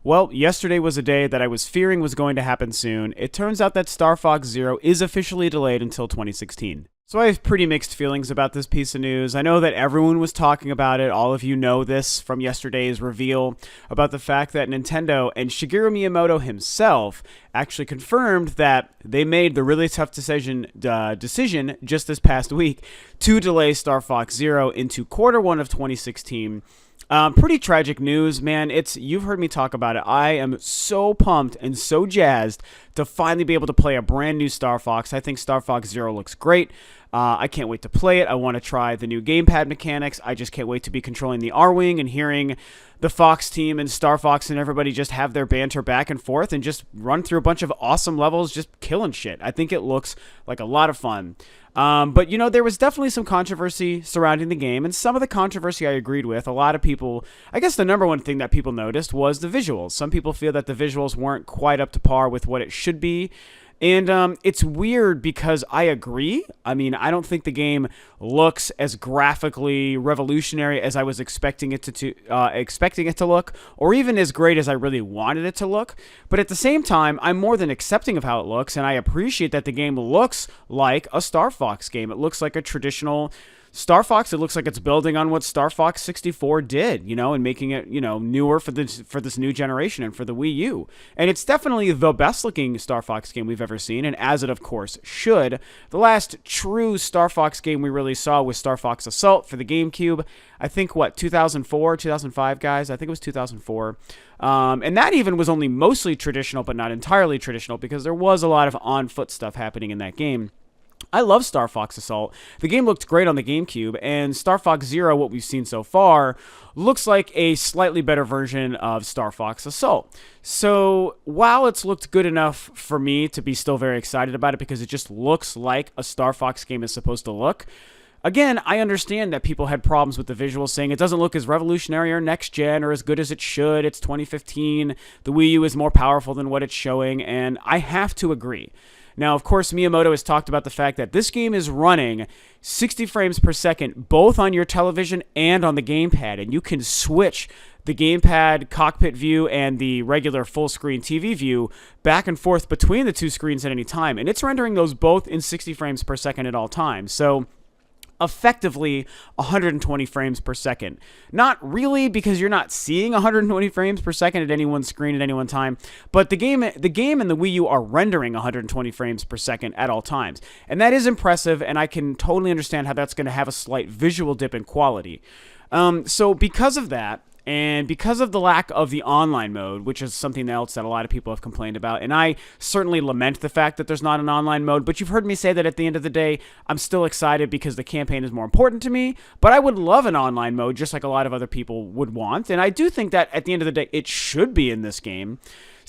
Well, yesterday was a day that I was fearing was going to happen soon. It turns out that StarFox Zero is officially delayed until 2016. So I have pretty mixed feelings about this piece of news. I know that everyone was talking about it. All of you know this from yesterday's reveal about the fact that Nintendo and Shigeru Miyamoto himself actually confirmed that they made the really tough decision just this past week to delay StarFox Zero into Q1 of 2016. Pretty tragic news, man. You've heard me talk about it. I am so pumped and so jazzed to finally be able to play a brand new Star Fox. I think Star Fox Zero looks great. I can't wait to play it. I want to try the new gamepad mechanics. I just can't wait to be controlling the R-Wing and hearing the Fox team and Star Fox and everybody just have their banter back and forth and just run through a bunch of awesome levels, just killing shit. I think it looks like a lot of fun. But, you know, there was definitely some controversy surrounding the game, and some of the controversy I agreed with. A lot of people, I guess the number one thing that people noticed was the visuals. Some people feel that the visuals weren't quite up to par with what it should be. And it's weird because I agree. I mean, I don't think the game looks as graphically revolutionary as I was expecting it to look, or even as great as I really wanted it to look. But at the same time, I'm more than accepting of how it looks, and I appreciate that the game looks like a Star Fox game. It looks like a traditional Star Fox. It looks like it's building on what Star Fox 64 did, you know, and making it, you know, newer for this new generation and for the Wii U. And it's definitely the best looking Star Fox game we've ever seen, and as it of course should. The last true Star Fox game we really saw was Star Fox Assault for the GameCube. I think 2004, 2005, guys. I think it was 2004. And that even was only mostly traditional, but not entirely traditional, because there was a lot of on-foot stuff happening in that game. I love Star Fox Assault. The game looked great on the GameCube, and Star Fox Zero, what we've seen so far, looks like a slightly better version of Star Fox Assault. So while it's looked good enough for me to be still very excited about it because it just looks like a Star Fox game is supposed to look, again, I understand that people had problems with the visuals, saying it doesn't look as revolutionary or next-gen or as good as it should. It's 2015. The Wii U is more powerful than what it's showing, and I have to agree. Now, of course, Miyamoto has talked about the fact that this game is running 60 frames per second, both on your television and on the gamepad, and you can switch the gamepad cockpit view and the regular full-screen TV view back and forth between the two screens at any time, and it's rendering those both in 60 frames per second at all times. So effectively 120 frames per second. Not really, because you're not seeing 120 frames per second at any one screen at any one time, but the game and the Wii U are rendering 120 frames per second at all times. And that is impressive, and I can totally understand how that's going to have a slight visual dip in quality. So because of that, and because of the lack of the online mode, which is something else that a lot of people have complained about, and I certainly lament the fact that there's not an online mode, but you've heard me say that at the end of the day, I'm still excited because the campaign is more important to me, but I would love an online mode just like a lot of other people would want, and I do think that at the end of the day, it should be in this game.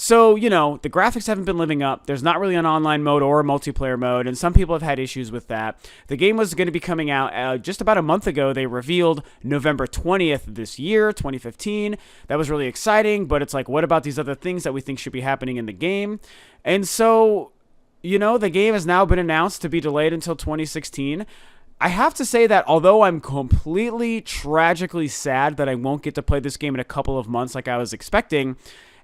So, you know, the graphics haven't been living up. There's not really an online mode or a multiplayer mode, and some people have had issues with that. The game was going to be coming out just about a month ago. They revealed November 20th this year, 2015. That was really exciting, but it's like, what about these other things that we think should be happening in the game? And so, you know, the game has now been announced to be delayed until 2016. I have to say that although I'm completely tragically sad that I won't get to play this game in a couple of months like I was expecting,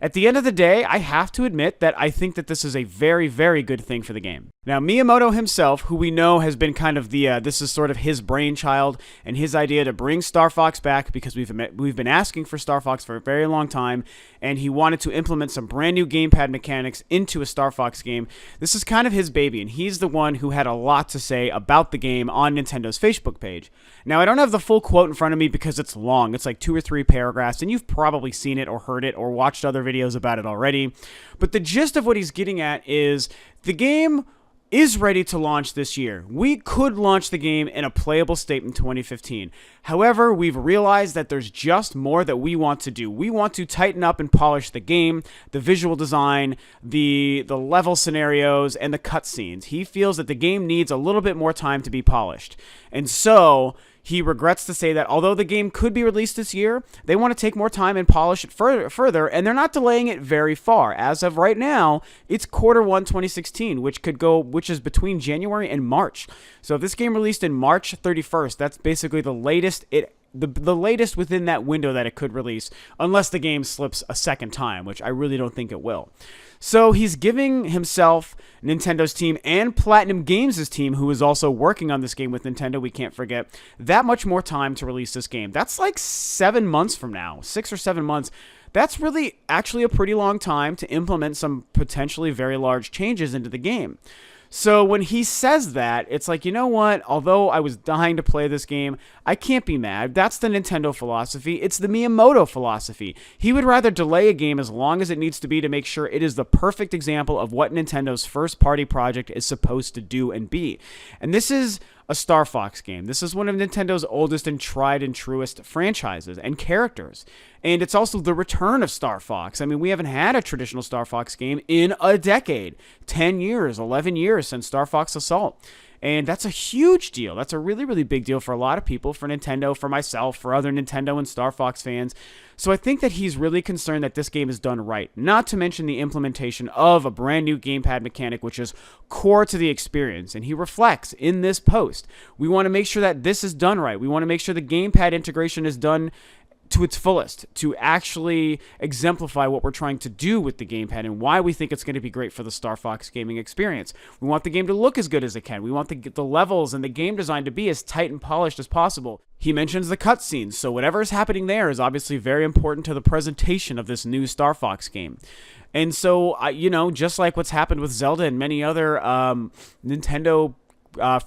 at the end of the day, I have to admit that I think that this is a very, very good thing for the game. Now, Miyamoto himself, who we know has been kind of this is sort of his brainchild and his idea to bring Star Fox back, because we've been asking for Star Fox for a very long time, and he wanted to implement some brand new gamepad mechanics into a Star Fox game. This is kind of his baby, and he's the one who had a lot to say about the game on Nintendo's Facebook page. Now, I don't have the full quote in front of me because it's long. It's like 2 or 3 paragraphs, and you've probably seen it or heard it or watched other videos about it already. But the gist of what he's getting at is the game is ready to launch this year. We could launch the game in a playable state in 2015. However, we've realized that there's just more that we want to do. We want to tighten up and polish the game, the visual design, the level scenarios, and the cutscenes. He feels that the game needs a little bit more time to be polished. And so he regrets to say that although the game could be released this year, they want to take more time and polish it further, and they're not delaying it very far. As of right now, it's Q1 2016, which is between January and March. So if this game released in March 31st, that's basically the latest it the latest within that window that it could release, unless the game slips a second time, which I really don't think it will. So he's giving himself, Nintendo's team, and Platinum Games' team, who is also working on this game with Nintendo, we can't forget, that much more time to release this game. That's like 7 months from now, 6 or 7 months. That's really actually a pretty long time to implement some potentially very large changes into the game. So when he says that, it's like, you know what? Although I was dying to play this game, I can't be mad. That's the Nintendo philosophy. It's the Miyamoto philosophy. He would rather delay a game as long as it needs to be to make sure it is the perfect example of what Nintendo's first-party project is supposed to do and be. And this is a StarFox game. This is one of Nintendo's oldest and tried and truest franchises and characters. And it's also the return of StarFox. I mean, we haven't had a traditional StarFox game in a decade. 10 years, 11 years since StarFox Assault. And that's a huge deal. That's a really, really big deal for a lot of people, for Nintendo, for myself, for other Nintendo and StarFox fans. So I think that he's really concerned that this game is done right. Not to mention the implementation of a brand new gamepad mechanic, which is core to the experience. And he reflects in this post, we want to make sure that this is done right. We want to make sure the gamepad integration is done to its fullest, to actually exemplify what we're trying to do with the gamepad and why we think it's going to be great for the StarFox gaming experience. We want the game to look as good as it can. We want the levels and the game design to be as tight and polished as possible. He mentions the cutscenes, so whatever is happening there is obviously very important to the presentation of this new StarFox game. And so, just like what's happened with Zelda and many other Nintendo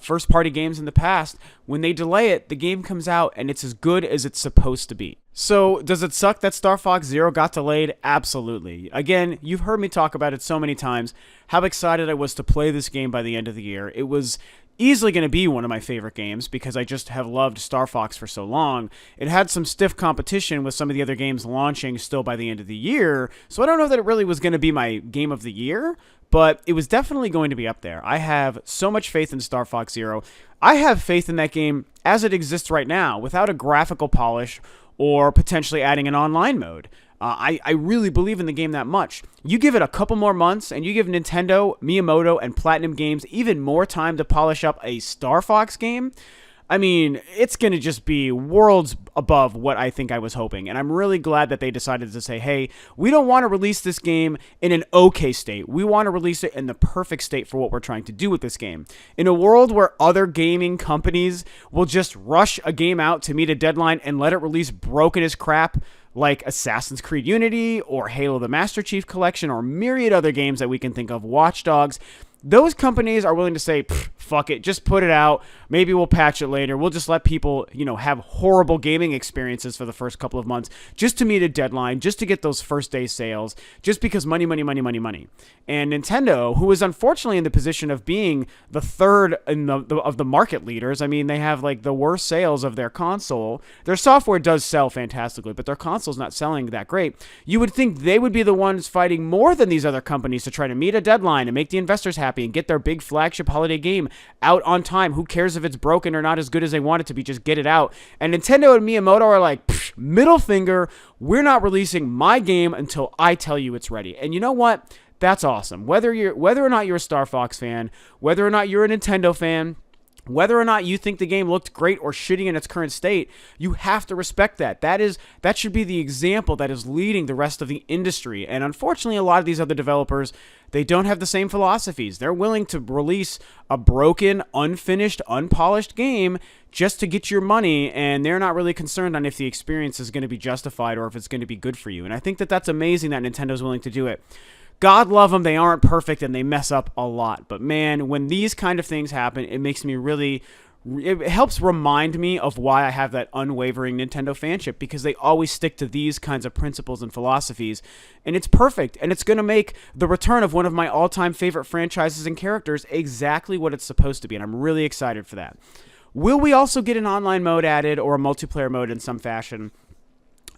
first-party games in the past, when they delay it, the game comes out and it's as good as it's supposed to be. So, does it suck that StarFox Zero got delayed? Absolutely. Again, you've heard me talk about it so many times, how excited I was to play this game by the end of the year. It was easily going to be one of my favorite games because I just have loved Star Fox for so long. It had some stiff competition with some of the other games launching still by the end of the year, so I don't know that it really was going to be my game of the year, but it was definitely going to be up there. I have so much faith in Star Fox Zero. I have faith in that game as it exists right now, without a graphical polish or potentially adding an online mode. I really believe in the game that much. You give it a couple more months, and you give Nintendo, Miyamoto, and Platinum Games even more time to polish up a Star Fox game, I mean, it's going to just be worlds above what I think I was hoping. And I'm really glad that they decided to say, hey, we don't want to release this game in an okay state. We want to release it in the perfect state for what we're trying to do with this game. In a world where other gaming companies will just rush a game out to meet a deadline and let it release broken as crap, like Assassin's Creed Unity or Halo the Master Chief Collection or myriad other games that we can think of, Watch Dogs, those companies are willing to say, fuck it, just put it out. Maybe we'll patch it later. We'll just let people, have horrible gaming experiences for the first couple of months just to meet a deadline, just to get those first day sales, just because money. And Nintendo, who is unfortunately in the position of being the third of the market leaders, I mean, they have like the worst sales of their console. Their software does sell fantastically, but their console's not selling that great. You would think they would be the ones fighting more than these other companies to try to meet a deadline and make the investors happy and get their big flagship holiday game out on time. Who cares if it's broken or not as good as they want it to be? Just get it out. And Nintendo and Miyamoto are like, middle finger, we're not releasing my game until I tell you it's ready. And you know what? That's awesome. Whether or not you're a Star Fox fan, whether or not you're a Nintendo fan, whether or not you think the game looked great or shitty in its current state, you have to respect that. That should be the example that is leading the rest of the industry. And unfortunately, a lot of these other developers, they don't have the same philosophies. They're willing to release a broken, unfinished, unpolished game just to get your money, and they're not really concerned on if the experience is going to be justified or if it's going to be good for you. And I think that that's amazing that Nintendo's willing to do it. God love them, they aren't perfect and they mess up a lot. But man, when these kind of things happen, it makes me it helps remind me of why I have that unwavering Nintendo fanship, because they always stick to these kinds of principles and philosophies. And it's perfect, and it's going to make the return of one of my all-time favorite franchises and characters exactly what it's supposed to be, and I'm really excited for that. Will we also get an online mode added or a multiplayer mode in some fashion?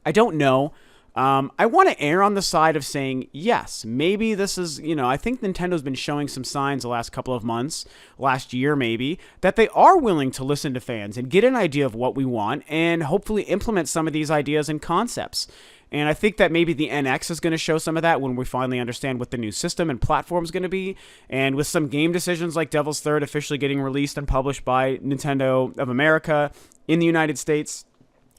I don't know. I want to err on the side of saying, yes, maybe this is, I think Nintendo's been showing some signs the last couple of months, last year maybe, that they are willing to listen to fans and get an idea of what we want and hopefully implement some of these ideas and concepts. And I think that maybe the NX is going to show some of that when we finally understand what the new system and platform is going to be. And with some game decisions like Devil's Third officially getting released and published by Nintendo of America in the United States,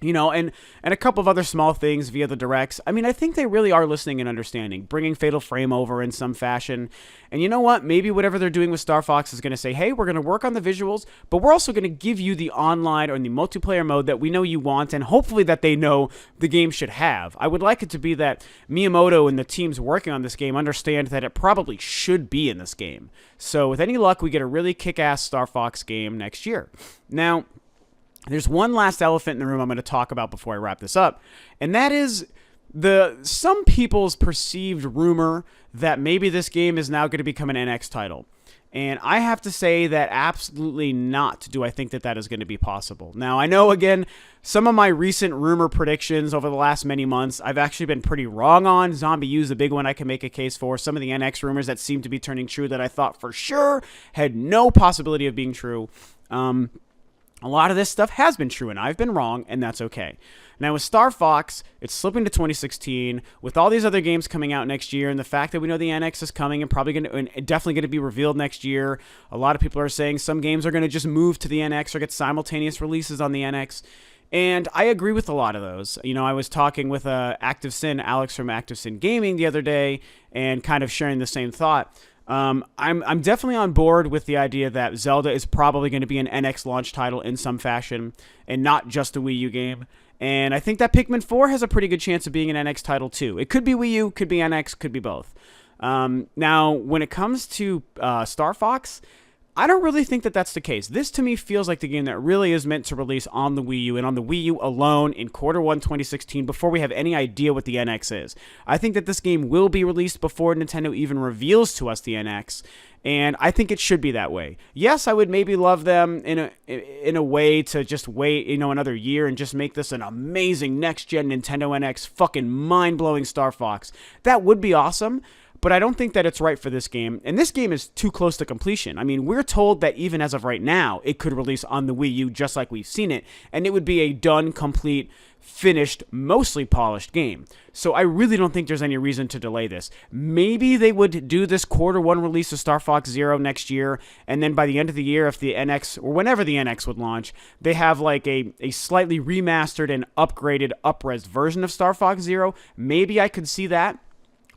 And a couple of other small things via the directs. I mean, I think they really are listening and understanding, bringing Fatal Frame over in some fashion. And you know what? Maybe whatever they're doing with StarFox is going to say, hey, we're going to work on the visuals, but we're also going to give you the online or the multiplayer mode that we know you want, and hopefully that they know the game should have. I would like it to be that Miyamoto and the teams working on this game understand that it probably should be in this game. So with any luck, we get a really kick-ass StarFox game next year. Now, there's one last elephant in the room I'm going to talk about before I wrap this up, and that is some people's perceived rumor that maybe this game is now going to become an NX title. And I have to say that absolutely not do I think that that is going to be possible. Now, I know, again, some of my recent rumor predictions over the last many months, I've actually been pretty wrong on. Zombie U is a big one I can make a case for. Some of the NX rumors that seem to be turning true that I thought for sure had no possibility of being true. A lot of this stuff has been true, and I've been wrong, and that's okay. Now, with Star Fox, it's slipping to 2016. With all these other games coming out next year, and the fact that we know the NX is coming and definitely going to be revealed next year, a lot of people are saying some games are going to just move to the NX or get simultaneous releases on the NX. And I agree with a lot of those. I was talking with Alex from Active Sin Gaming the other day, and kind of sharing the same thought. I'm definitely on board with the idea that Zelda is probably going to be an NX launch title in some fashion, and not just a Wii U game. And I think that Pikmin 4 has a pretty good chance of being an NX title too. It could be Wii U, could be NX, could be both. Now, when it comes to Star Fox, I don't really think that that's the case. This, to me, feels like the game that really is meant to release on the Wii U and on the Wii U alone in Q1 2016 before we have any idea what the NX is. I think that this game will be released before Nintendo even reveals to us the NX, and I think it should be that way. Yes, I would maybe love them in a way to just wait, another year and just make this an amazing next-gen Nintendo NX fucking mind-blowing Star Fox. That would be awesome. But I don't think that it's right for this game. And this game is too close to completion. I mean, we're told that even as of right now, it could release on the Wii U just like we've seen it. And it would be a done, complete, finished, mostly polished game. So I really don't think there's any reason to delay this. Maybe they would do this Q1 release of StarFox Zero next year. And then by the end of the year, if the NX, or whenever the NX would launch, they have like a slightly remastered and upgraded, up-res version of StarFox Zero. Maybe I could see that.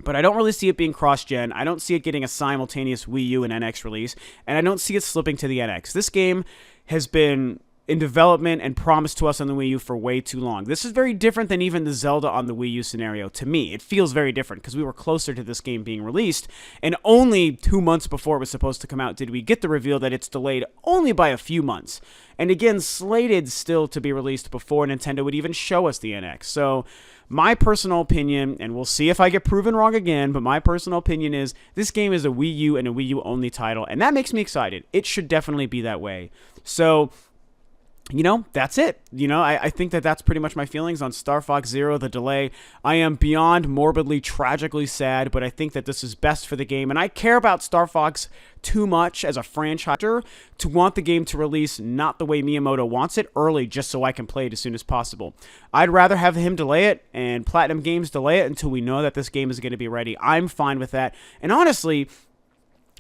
But I don't really see it being cross-gen. I don't see it getting a simultaneous Wii U and NX release, and I don't see it slipping to the NX. This game has been in development and promised to us on the Wii U for way too long. This is very different than even the Zelda on the Wii U scenario. To me, it feels very different because we were closer to this game being released, and only 2 months before it was supposed to come out did we get the reveal that it's delayed only by a few months. And again, slated still to be released before Nintendo would even show us the NX. So my personal opinion, and we'll see if I get proven wrong again, but my personal opinion is this game is a Wii U and a Wii U only title, and that makes me excited. It should definitely be that way. So that's it. I think that that's pretty much my feelings on StarFox Zero, the delay. I am beyond morbidly, tragically sad, but I think that this is best for the game. And I care about Star Fox too much as a franchise to want the game to release not the way Miyamoto wants it, early, just so I can play it as soon as possible. I'd rather have him delay it and Platinum Games delay it until we know that this game is going to be ready. I'm fine with that. And honestly,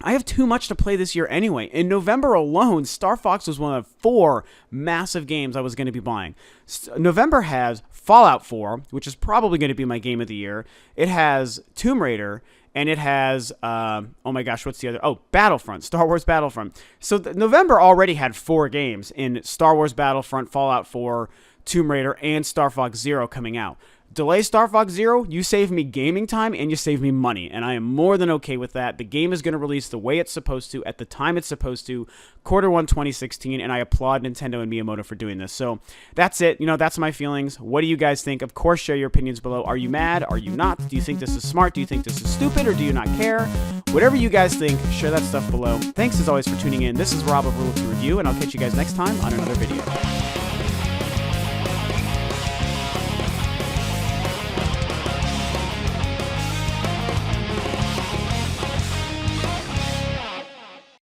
I have too much to play this year anyway. In November alone, Star Fox was one of 4 massive games I was going to be buying. November has Fallout 4, which is probably going to be my game of the year. It has Tomb Raider, and it has, oh my gosh, what's the other? Oh, Battlefront, Star Wars Battlefront. So November already had 4 games in Star Wars Battlefront, Fallout 4, Tomb Raider, and Star Fox Zero coming out. Delay Star Fox Zero, you save me gaming time and you save me money, and I am more than okay with that. The game is going to release the way it's supposed to, at the time it's supposed to, Q1 2016, and I applaud Nintendo and Miyamoto for doing this. So that's it. That's my feelings. What do you guys think? Of course, share your opinions below. Are you mad? Are you not? Do you think this is smart? Do you think this is stupid, or do you not care? Whatever you guys think, share that stuff below. Thanks as always for tuning in. This is Rob of Rule 2 Review, and I'll catch you guys next time on another video.